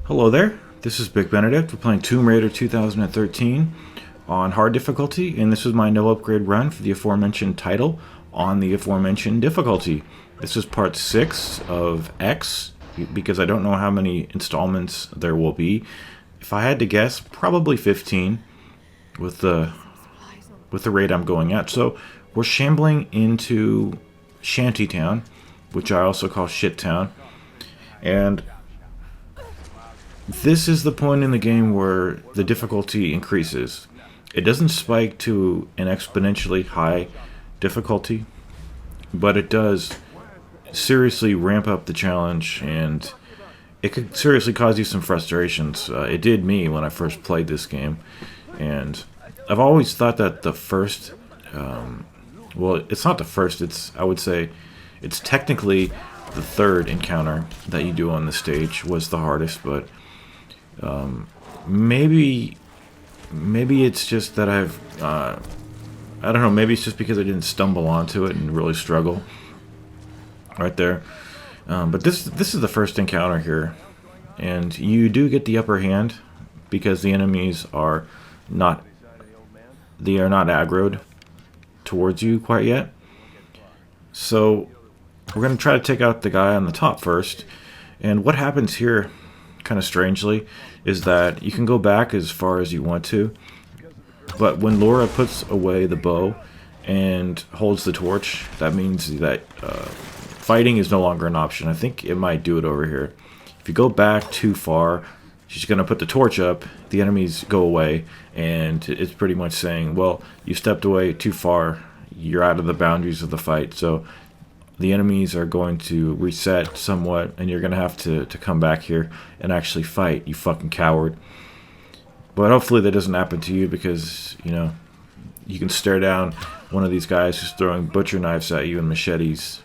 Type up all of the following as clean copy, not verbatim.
Hello there, this is Big Benedict. We're playing Tomb Raider 2013 on hard difficulty, and this is my no upgrade run for the aforementioned title on the aforementioned difficulty. This is part 6 of X, because I don't know how many installments there will be. If I had to guess, probably 15 with the rate I'm going at. So we're shambling into Shantytown, which I also call Shit Town, and this is the point in the game where the difficulty increases. It doesn't spike to an exponentially high difficulty, but it does seriously ramp up the challenge, and it could seriously cause you some frustrations. It did me when I first played this game, and I've always thought that the first, well, it's not the first, I would say, it's technically the third encounter that you do on the stage was the hardest, but maybe it's just that I don't know, maybe it's just because I didn't stumble onto it and really struggle right there. But this is the first encounter here, and you do get the upper hand because the enemies are not aggroed towards you quite yet. So we're going to try to take out the guy on the top first, and what happens here, kind of strangely, is that you can go back as far as you want to, but when Laura puts away the bow and holds the torch, that means that fighting is no longer an option. I think it might do it over here. If you go back too far, she's going to put the torch up, the enemies go away, and it's pretty much saying, well, you stepped away too far, you're out of the boundaries of the fight. So the enemies are going to reset somewhat, and you're going to have to come back here and actually fight, you fucking coward. But hopefully that doesn't happen to you, because, you know, you can stare down one of these guys who's throwing butcher knives at you and machetes,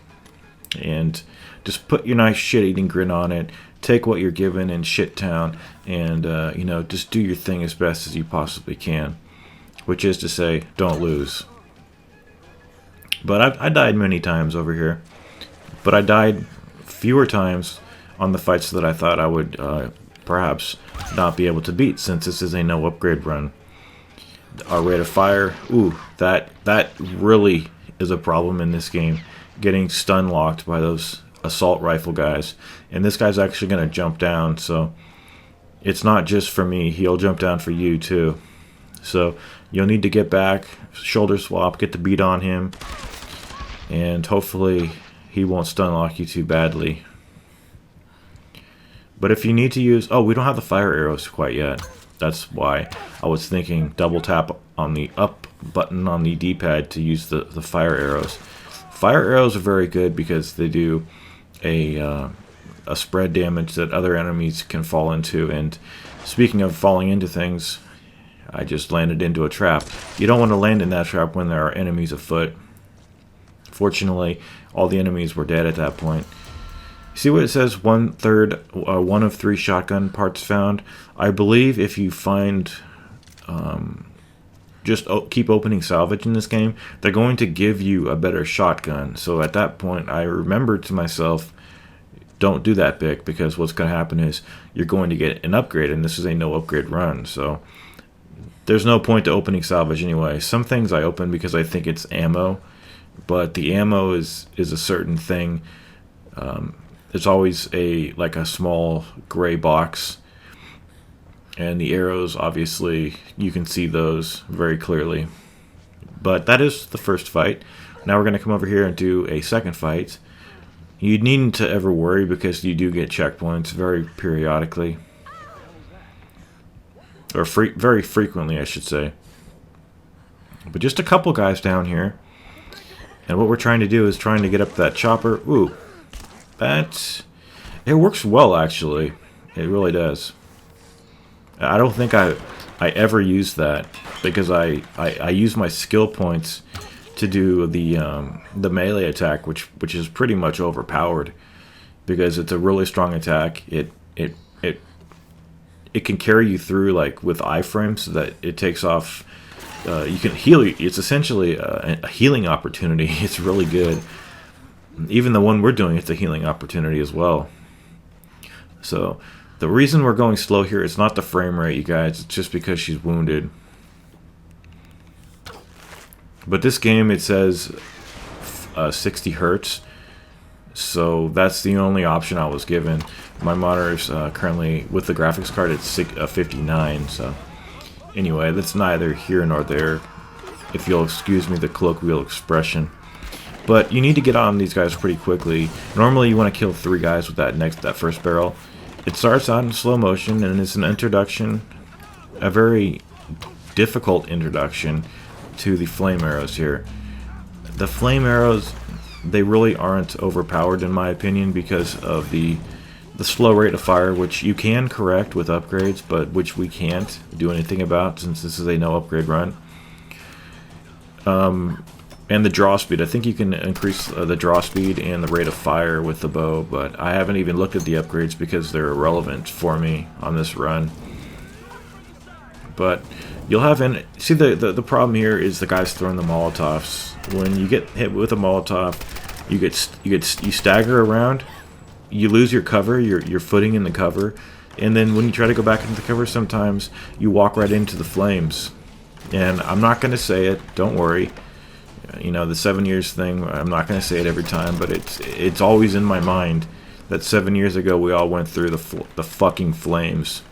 and just put your nice shit-eating grin on it, take what you're given in Shit Town, and, you know, just do your thing as best as you possibly can, which is to say, don't lose. But I died many times over here. But I died fewer times on the fights that I thought I would perhaps not be able to beat, since this is a no upgrade run. Our rate of fire, ooh, that really is a problem in this game. Getting stun locked by those assault rifle guys. And this guy's actually going to jump down, so it's not just for me. He'll jump down for you too. So you'll need to get back, shoulder swap, get the beat on him, and hopefully he won't stun lock you too badly. But if you need to use... Oh, we don't have the fire arrows quite yet. That's why I was thinking double tap on the up button on the D-pad to use the fire arrows. Fire arrows are very good because they do a spread damage that other enemies can fall into. And speaking of falling into things, I just landed into a trap. You don't want to land in that trap when there are enemies afoot. Fortunately, all the enemies were dead at that point. See what it says? 1/3, 1 of 3 shotgun parts found. I believe if you find, just keep opening salvage in this game, they're going to give you a better shotgun. So at that point, I remembered to myself, don't do that, Bick, because what's going to happen is you're going to get an upgrade, and this is a no upgrade run. So there's no point to opening salvage anyway. Some things I open because I think it's ammo, but the ammo is a certain thing. It's always like a small gray box, and the arrows, obviously you can see those very clearly. But that is the first fight. Now we're going to come over here and do a second fight. You needn't to ever worry, because you do get checkpoints very periodically, or very frequently, I should say. But just a couple guys down here. And what we're trying to do is trying to get up that chopper. Ooh, it works well, actually. It really does. I don't think I ever used that, because I use my skill points to do the melee attack, which is pretty much overpowered, because it's a really strong attack. It can carry you through, like, with iframes, so that it takes off. You can heal. It's essentially a healing opportunity. It's really good. Even the one we're doing, it's a healing opportunity as well. So The reason we're going slow here is not the frame rate, you guys. It's just because she's wounded. But this game, it says 60 hertz. So that's the only option I was given. My monitor's currently, with the graphics card, it's 59. So anyway, that's neither here nor there, if you'll excuse me the colloquial expression. But you need to get on these guys pretty quickly. Normally you want to kill 3 guys with that first barrel. It starts out in slow motion, and it's an introduction, a very difficult introduction to the flame arrows here. The flame arrows, they really aren't overpowered in my opinion because of the slow rate of fire, which you can correct with upgrades, but which we can't do anything about since this is a no upgrade run. And the draw speed. I think you can increase the draw speed and the rate of fire with the bow, but I haven't even looked at the upgrades because they're irrelevant for me on this run. But you'll have see the problem here is the guys throwing the Molotovs. When you get hit with a Molotov, you stagger around, you lose your cover, your footing in the cover, and then when you try to go back into the cover, sometimes you walk right into the flames. And I'm not going to say it, don't worry. You know, the 7 years thing, I'm not going to say it every time, but it's always in my mind that 7 years ago we all went through the fucking flames.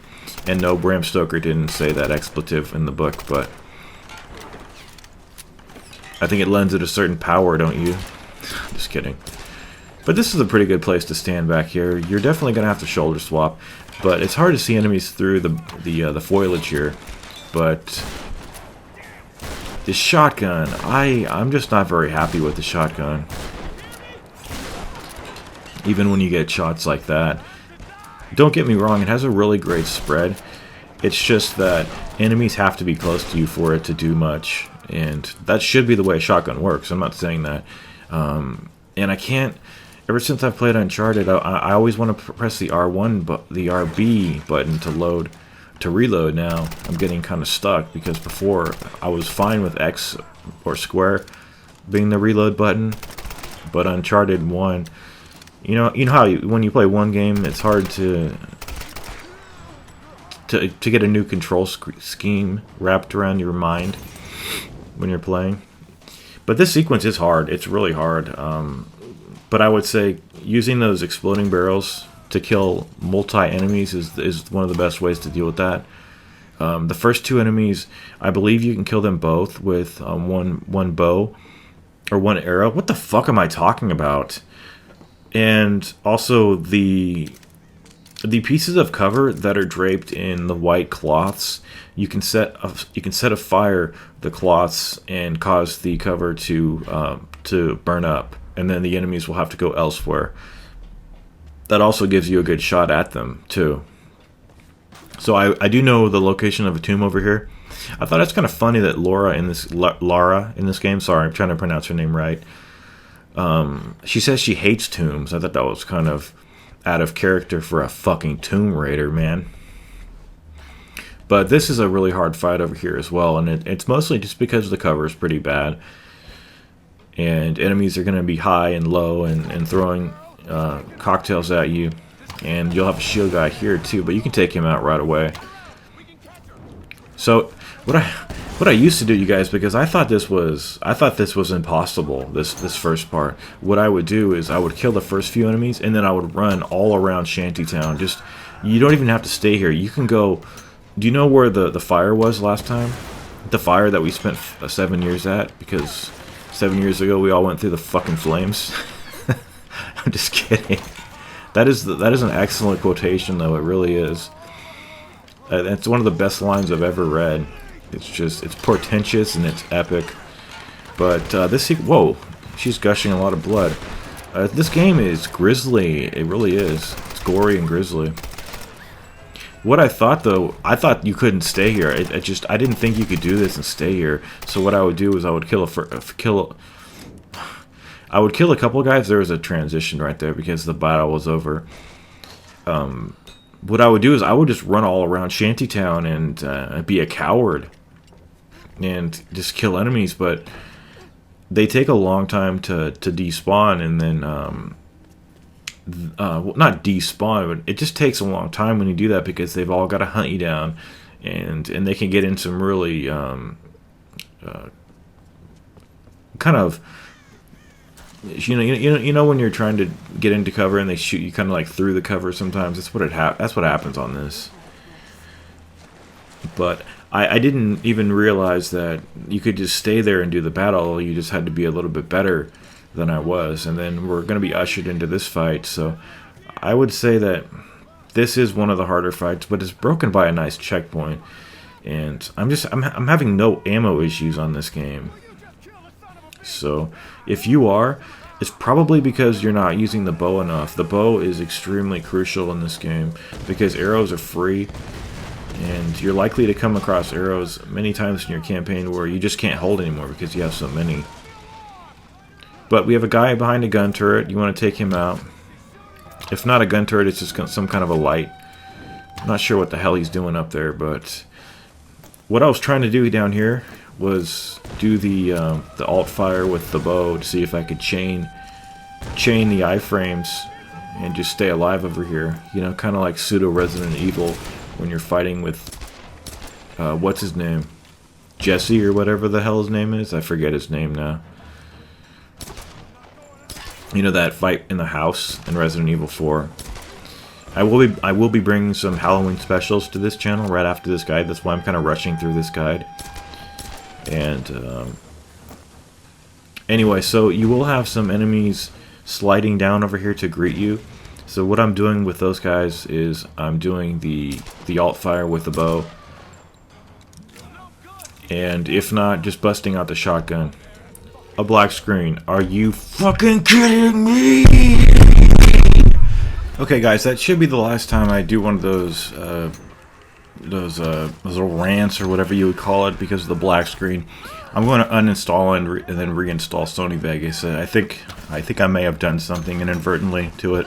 And no, Bram Stoker didn't say that expletive in the book, but I think it lends it a certain power, don't you? Just kidding. But this is a pretty good place to stand back here. You're definitely going to have to shoulder swap, but it's hard to see enemies through the foliage here. But this shotgun, I'm just not very happy with the shotgun. Even when you get shots like that. Don't get me wrong, it has a really great spread. It's just that enemies have to be close to you for it to do much. And that should be the way a shotgun works. I'm not saying that. And I can't... Ever since I've played Uncharted, I always want to press the R1, but the RB button to reload. Now I'm getting kind of stuck because before I was fine with X or square being the reload button, but Uncharted 1, you know how when you play one game, it's hard to get a new control scheme wrapped around your mind when you're playing. But this sequence is hard. It's really hard. But I would say using those exploding barrels to kill multi-enemies is one of the best ways to deal with that. The first 2 enemies, I believe you can kill them both with one bow or 1 arrow. What the fuck am I talking about? And also the pieces of cover that are draped in the white cloths, you can set afire the cloths and cause the cover to burn up, and then the enemies will have to go elsewhere. That also gives you a good shot at them too. So I do know the location of a tomb over here. I thought it's kind of funny that Lara in this game, sorry, I'm trying to pronounce her name right. She says she hates tombs. I thought that was kind of out of character for a fucking Tomb Raider, man. But this is a really hard fight over here as well, and it's mostly just because the cover is pretty bad. And enemies are going to be high and low and throwing cocktails at you. And you'll have a shield guy here too, but you can take him out right away. So what I used to do, you guys, because I thought this was impossible, this first part. What I would do is I would kill the first few enemies, and then I would run all around Shantytown. Just, you don't even have to stay here. You can go. Do you know where the fire was last time? The fire that we spent 7 years at, because 7 years ago we all went through the fucking flames. I'm just kidding. That is an excellent quotation, though. It really is. It's one of the best lines I've ever read. It's portentous and it's epic. But whoa, she's gushing a lot of blood. This game is grisly. It really is. It's gory and grisly. What I thought, though, I thought you couldn't stay here. I didn't think you could do this and stay here. So what I would do is I would kill a couple of guys. There was a transition right there because the battle was over. What I would do is I would just run all around Shantytown and be a coward and just kill enemies, but they take a long time to despawn, and then well, not despawn, but it just takes a long time when you do that because they've all got to hunt you down, and they can get in some really kind of you know when you're trying to get into cover and they shoot you kind of like through the cover sometimes. That's what happens on this. But I didn't even realize that you could just stay there and do the battle. You just had to be a little bit better than I was. And then we're going to be ushered into this fight. So I would say that this is one of the harder fights, but it's broken by a nice checkpoint. And I'm having no ammo issues on this game. So if you are, it's probably because you're not using the bow enough. The bow is extremely crucial in this game because arrows are free. And you're likely to come across arrows many times in your campaign where you just can't hold anymore because you have so many. But we have a guy behind a gun turret. You want to take him out. If not a gun turret, it's just some kind of a light. I'm not sure what the hell he's doing up there, but what I was trying to do down here was do the alt fire with the bow to see if I could chain the iframes and just stay alive over here. You know, kind of like pseudo Resident Evil. When you're fighting with, what's his name? Jesse or whatever the hell his name is? I forget his name now. You know that fight in the house in Resident Evil 4. I will be bringing some Halloween specials to this channel right after this guide. That's why I'm kind of rushing through this guide. And, anyway, so you will have some enemies sliding down over here to greet you. So what I'm doing with those guys is I'm doing the alt fire with the bow, and if not, just busting out the shotgun. A black screen. Are you fucking kidding me? Okay, guys, that should be the last time I do one of those little rants or whatever you would call it because of the black screen. I'm going to uninstall and then reinstall Sony Vegas. I think I may have done something inadvertently to it.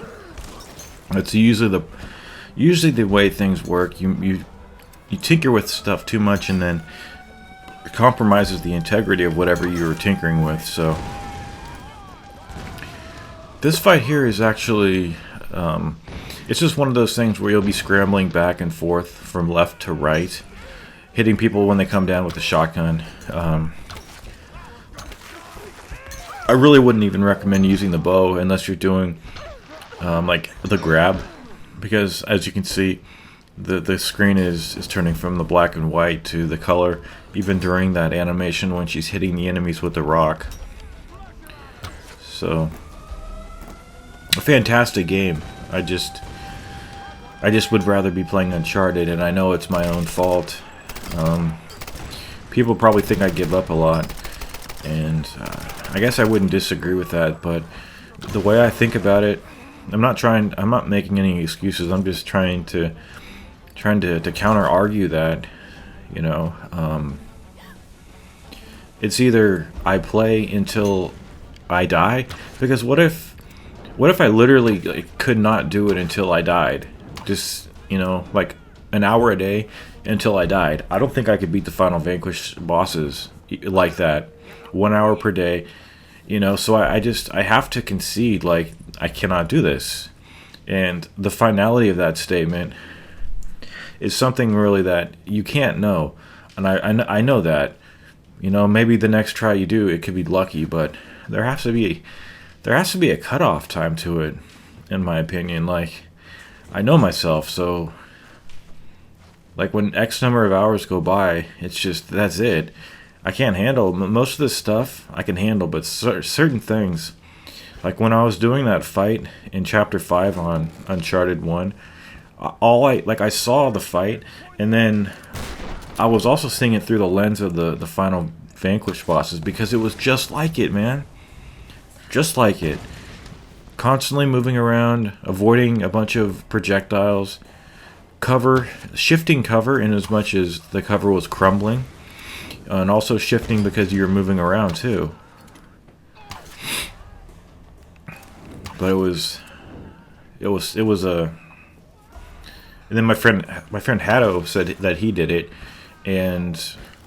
It's usually the way things work. You tinker with stuff too much, and then it compromises the integrity of whatever you were tinkering with. So this fight here is actually, it's just one of those things where you'll be scrambling back and forth from left to right, hitting people when they come down with the shotgun. I really wouldn't even recommend using the bow unless you're doing like the grab, because as you can see the screen is turning from the black and white to the color even during that animation when she's hitting the enemies with the rock. So a fantastic game. I just would rather be playing Uncharted, and I know it's my own fault. People probably think I give up a lot, and I guess I wouldn't disagree with that, but the way I think about it, I'm not making any excuses. I'm just trying to counter argue that, you know, it's either I play until I die, because what if I literally could not do it until I died, just, you know, like an hour a day until I died. I don't think I could beat the Final Vanquish bosses like that, 1 hour per day. You know, so I have to concede, like, I cannot do this. And the finality of that statement is something really that you can't know. And I know that, you know, maybe the next try you do, it could be lucky, but there has to be a cutoff time to it, in my opinion. Like, I know myself, so like when X number of hours go by, it's just, that's it. I can't handle most of this stuff. I can handle, but certain things, like when I was doing that fight in Chapter 5 on Uncharted 1, I saw the fight, and then I was also seeing it through the lens of the Final Vanquish bosses, because it was just like it, man. Just like it. Constantly moving around, avoiding a bunch of projectiles, shifting cover in as much as the cover was crumbling. And also shifting because you're moving around too. But it was a. And then my friend Haddo said that he did it, and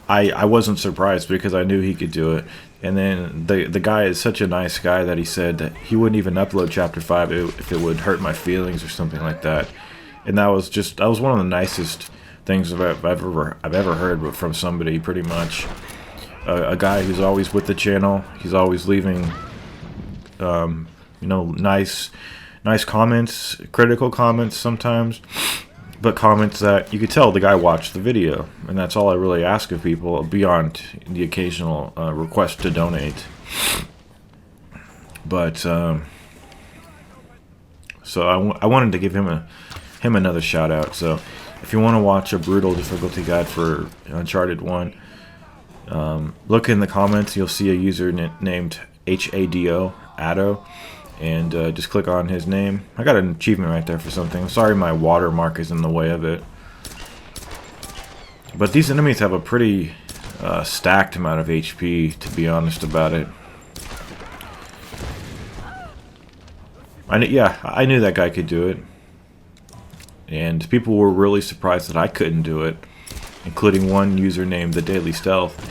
I wasn't surprised because I knew he could do it. And then the guy is such a nice guy that he said that he wouldn't even upload Chapter 5 if it would hurt my feelings or something like that. And that was one of the nicest things I've ever heard from somebody, pretty much. A guy who's always with the channel. He's always leaving, nice comments, critical comments sometimes, but comments that you could tell the guy watched the video. And that's all I really ask of people, beyond the occasional request to donate. But so I wanted to give him another shout out. So if you want to watch a brutal difficulty guide for Uncharted 1, look in the comments. You'll see a user named Hado, and just click on his name. I got an achievement right there for something. I'm sorry my watermark is in the way of it. But these enemies have a pretty stacked amount of HP, to be honest about it. I knew that guy could do it. And people were really surprised that I couldn't do it, including one user named The Daily Stealth.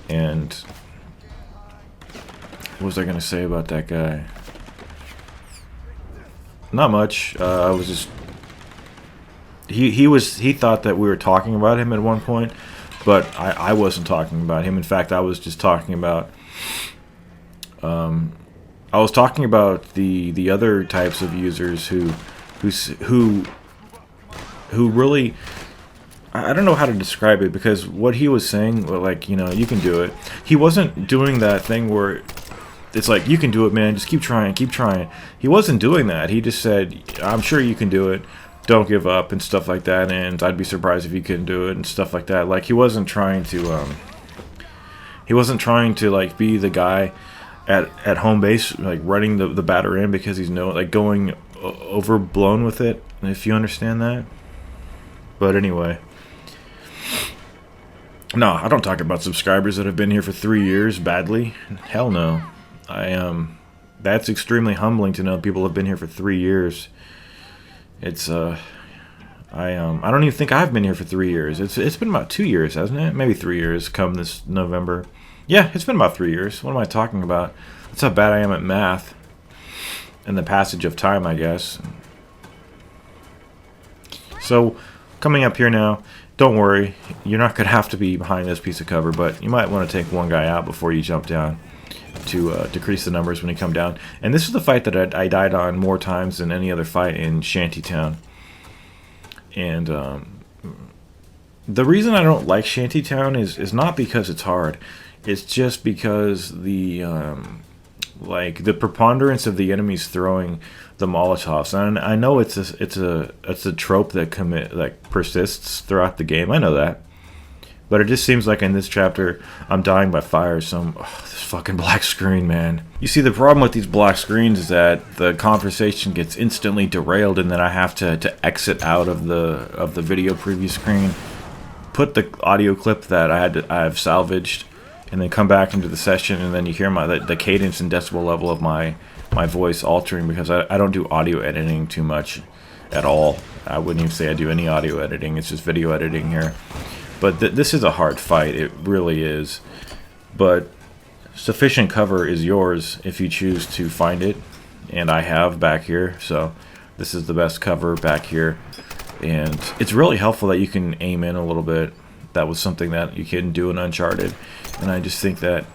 And what was I going to say about that guy? Not much. I was just... He thought that we were talking about him at one point, but I wasn't talking about him. In fact, I was just talking about... I was talking about the other types of users who really... I don't know how to describe it, because what he was saying, like, you can do it. He wasn't doing that thing where it's like, you can do it, man, just keep trying, keep trying. He wasn't doing that. He just said, I'm sure you can do it, don't give up, and stuff like that, and I'd be surprised if you couldn't do it, and stuff like that. Like, he wasn't trying to, like, be the guy at home base, like, running the batter in because he's going overblown with it, if you understand that. But anyway... No, I don't talk about subscribers that have been here for 3 years badly. Hell no. That's extremely humbling to know people have been here for 3 years. It's I don't even think I've been here for 3 years. It's been about 2 years, hasn't it? Maybe 3 years come this November. Yeah, it's been about 3 years. What am I talking about? That's how bad I am at math. And the passage of time, I guess. So, coming up here now, don't worry, you're not going to have to be behind this piece of cover, but you might want to take one guy out before you jump down to decrease the numbers when you come down. And this is the fight that I died on more times than any other fight in Shantytown. And the reason I don't like Shantytown is not because it's hard. It's just because the preponderance of the enemies throwing the Molotovs. And I know it's a trope that persists throughout the game. I know that, but it just seems like in this chapter I'm dying by fire. This fucking black screen, man. You see, the problem with these black screens is that the conversation gets instantly derailed, and then I have to exit out of the video preview screen, put the audio clip that I have salvaged, and then come back into the session, and then you hear the cadence and decibel level of my voice altering, because I don't do audio editing too much at all. I wouldn't even say I do any audio editing. It's just video editing here. But this is a hard fight. It really is. But sufficient cover is yours if you choose to find it. And I have back here. So this is the best cover back here. And it's really helpful that you can aim in a little bit. That was something that you couldn't do in Uncharted. And I just think that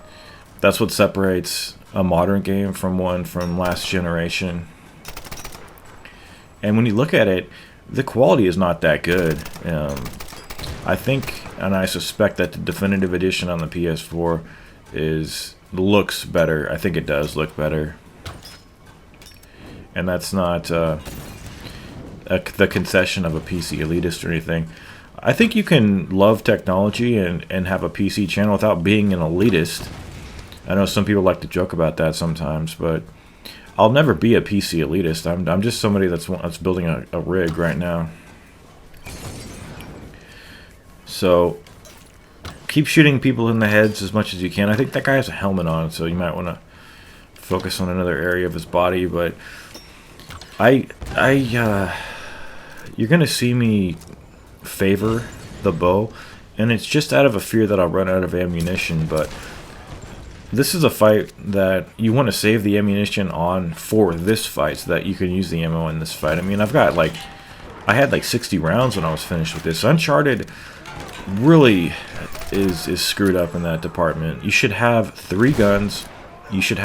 that's what separates a modern game from one from last generation. And when you look at it, the quality is not that good. I think, and I suspect, that the definitive edition on the PS4 looks better. I think it does look better. And that's not the concession of a PC elitist or anything. I think you can love technology and have a PC channel without being an elitist. I know some people like to joke about that sometimes, but I'll never be a PC elitist. I'm just somebody that's building a rig right now. So keep shooting people in the heads as much as you can. I think that guy has a helmet on, so you might want to focus on another area of his body. But you're gonna see me favor the bow and it's just out of a fear that I'll run out of ammunition, but this is a fight that you want to save the ammunition on for this fight so that you can use the ammo in this fight. I mean, I had like 60 rounds when I was finished with this. Uncharted really is screwed up in that department. You should have 3 guns. You should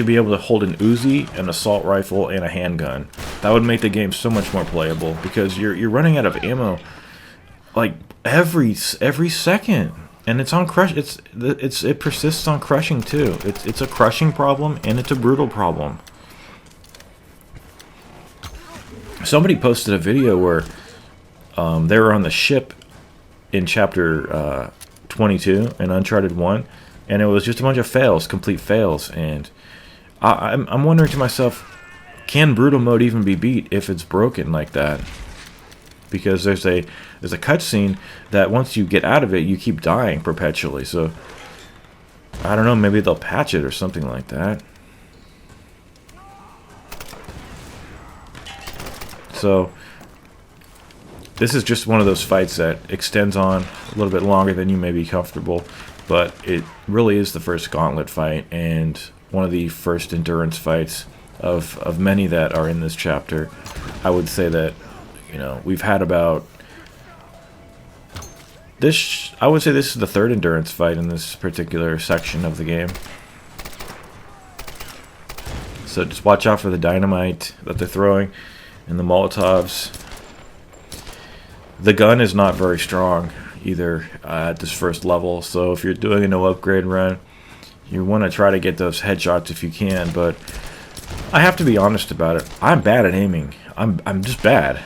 be able to hold an Uzi, an assault rifle, and a handgun. That would make the game so much more playable because you're running out of ammo like every second. And it's on crush. It persists on crushing too. It's a crushing problem and it's a brutal problem. Somebody posted a video where they were on the ship in chapter 22 in Uncharted 1, and it was just a bunch of fails, complete fails. And I'm wondering to myself, can brutal mode even be beat if it's broken like that? Because there's a cutscene that once you get out of it, you keep dying perpetually. So I don't know, maybe they'll patch it or something like that. So this is just one of those fights that extends on a little bit longer than you may be comfortable, but it really is the first gauntlet fight and one of the first endurance fights of many that are in this chapter. I would say that, you know, we've had about this. I would say this is the 3rd endurance fight in this particular section of the game. So just watch out for the dynamite that they're throwing and the Molotovs. The gun is not very strong either at this first level, so if you're doing a no upgrade run, you want to try to get those headshots if you can. But I have to be honest about it. I'm bad at aiming. I'm just bad.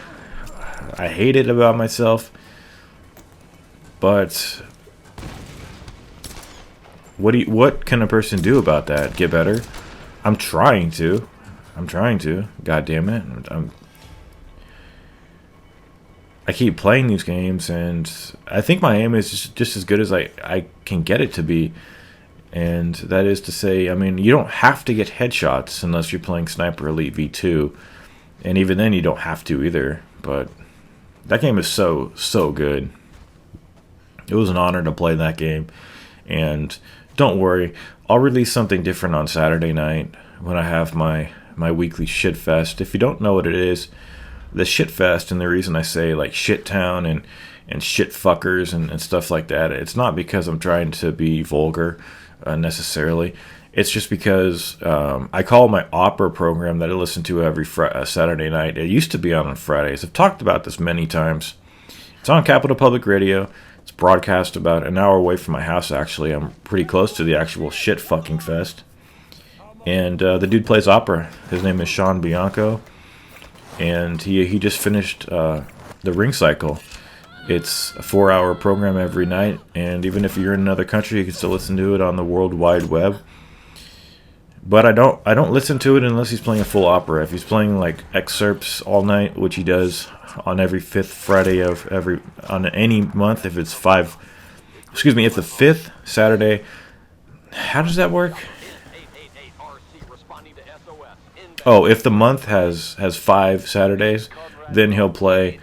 I hate it about myself, but what can a person do about that? Get better? I'm trying to. God damn it. I keep playing these games, and I think my aim is just as good as I can get it to be. And that is to say, I mean, you don't have to get headshots unless you're playing Sniper Elite V2. And even then, you don't have to either. But that game is so good. It was an honor to play that game. And don't worry, I'll release something different on Saturday night when I have my weekly shit fest. If you don't know what it is, the shit fest, and the reason I say like shit town and shit fuckers and stuff like that, it's not because I'm trying to be vulgar necessarily. It's just because I call my opera program that I listen to every Saturday night. It used to be on Fridays. I've talked about this many times. It's on Capital Public Radio. It's broadcast about an hour away from my house, actually. I'm pretty close to the actual shit fucking fest. And the dude plays opera. His name is Sean Bianco. And he just finished the Ring Cycle. It's a 4-hour program every night, and even if you're in another country, you can still listen to it on the World Wide Web. But I don't listen to it unless he's playing a full opera. If he's playing like excerpts all night, which he does on every 5th Friday of on any month, if the 5th Saturday, how does that work? Oh, if the month has 5 Saturdays, then he'll play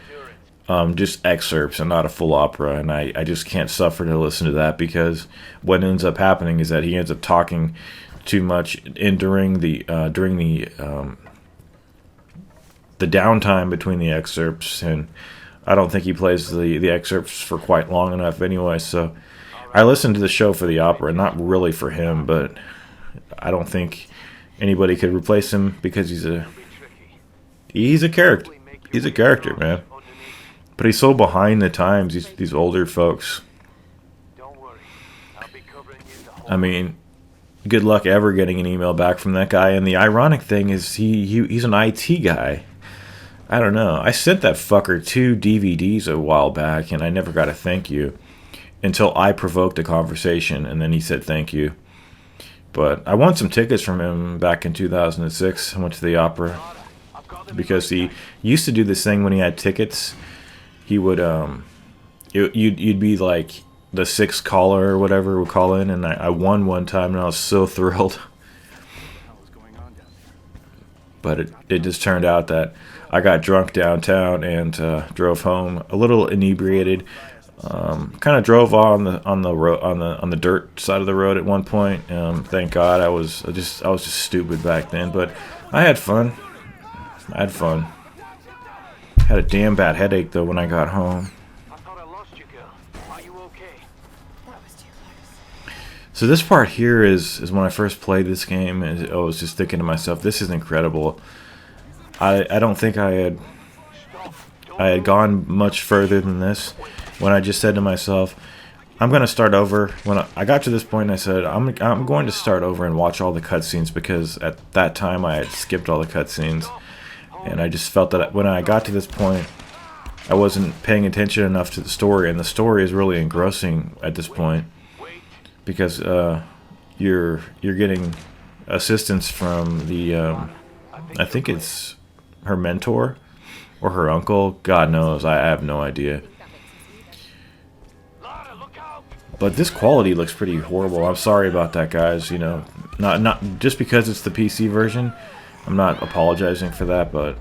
just excerpts and not a full opera, and I just can't suffer to listen to that, because what ends up happening is that he ends up talking too much during the downtime between the excerpts, and I don't think he plays the excerpts for quite long enough anyway. So I listen to the show for the opera, not really for him, but I don't think anybody could replace him because he's a character. He's a character, man. But he's so behind the times, these older folks. I mean, good luck ever getting an email back from that guy. And the ironic thing is he's an IT guy. I don't know. I sent that fucker 2 DVDs a while back, and I never got a thank you until I provoked a conversation, and then he said thank you. But I won some tickets from him back in 2006. I went to the opera because he used to do this thing when he had tickets. He would, you'd be like the 6th caller or whatever would call in, and I won one time, and I was so thrilled. But it just turned out that I got drunk downtown and drove home a little inebriated. Kind of drove on the road on the dirt side of the road at one point. Thank God I was just stupid back then, but I had fun. I had fun. Had a damn bad headache though when I got home. I thought I lost you, girl. Are you okay? That was too close. So this part here is when I first played this game, and I was just thinking to myself, this is incredible. I don't think I had gone much further than this when I just said to myself, I'm going to start over. When I got to this point, I said, I'm going to start over and watch all the cutscenes, because at that time I had skipped all the cutscenes. And I just felt that when I got to this point, I wasn't paying attention enough to the story. And the story is really engrossing at this point, because you're getting assistance from the, I think it's her mentor or her uncle. God knows, I have no idea. But this quality looks pretty horrible. I'm sorry about that, guys. You know, not just because it's the PC version. I'm not apologizing for that, but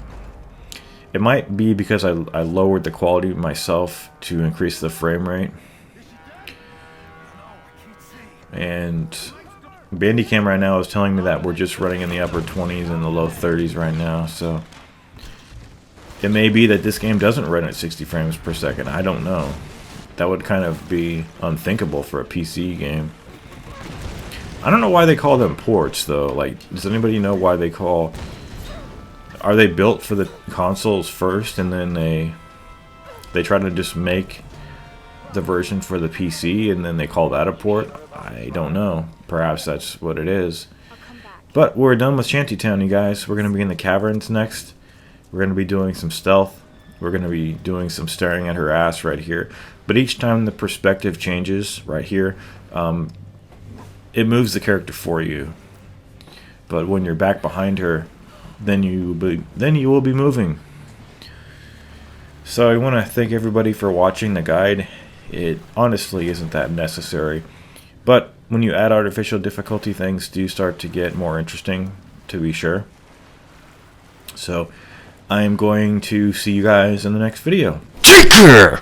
it might be because I lowered the quality myself to increase the frame rate. And Bandicam right now is telling me that we're just running in the upper 20s and the low 30s right now, so it may be that this game doesn't run at 60 frames per second. I don't know. That would kind of be unthinkable for a PC game. I don't know why they call them ports, though. Like, does anybody know why they call... Are they built for the consoles first, and then they try to just make the version for the PC, and then they call that a port? I don't know. Perhaps that's what it is. But we're done with Shantytown, you guys. We're going to be in the caverns next. We're going to be doing some stealth. We're going to be doing some staring at her ass right here. But each time the perspective changes right here, it moves the character for you. But when you're back behind her, then you will be moving. So I want to thank everybody for watching the guide. It honestly isn't that necessary, but when you add artificial difficulty, things do start to get more interesting, to be sure. So I am going to see you guys in the next video. Take care!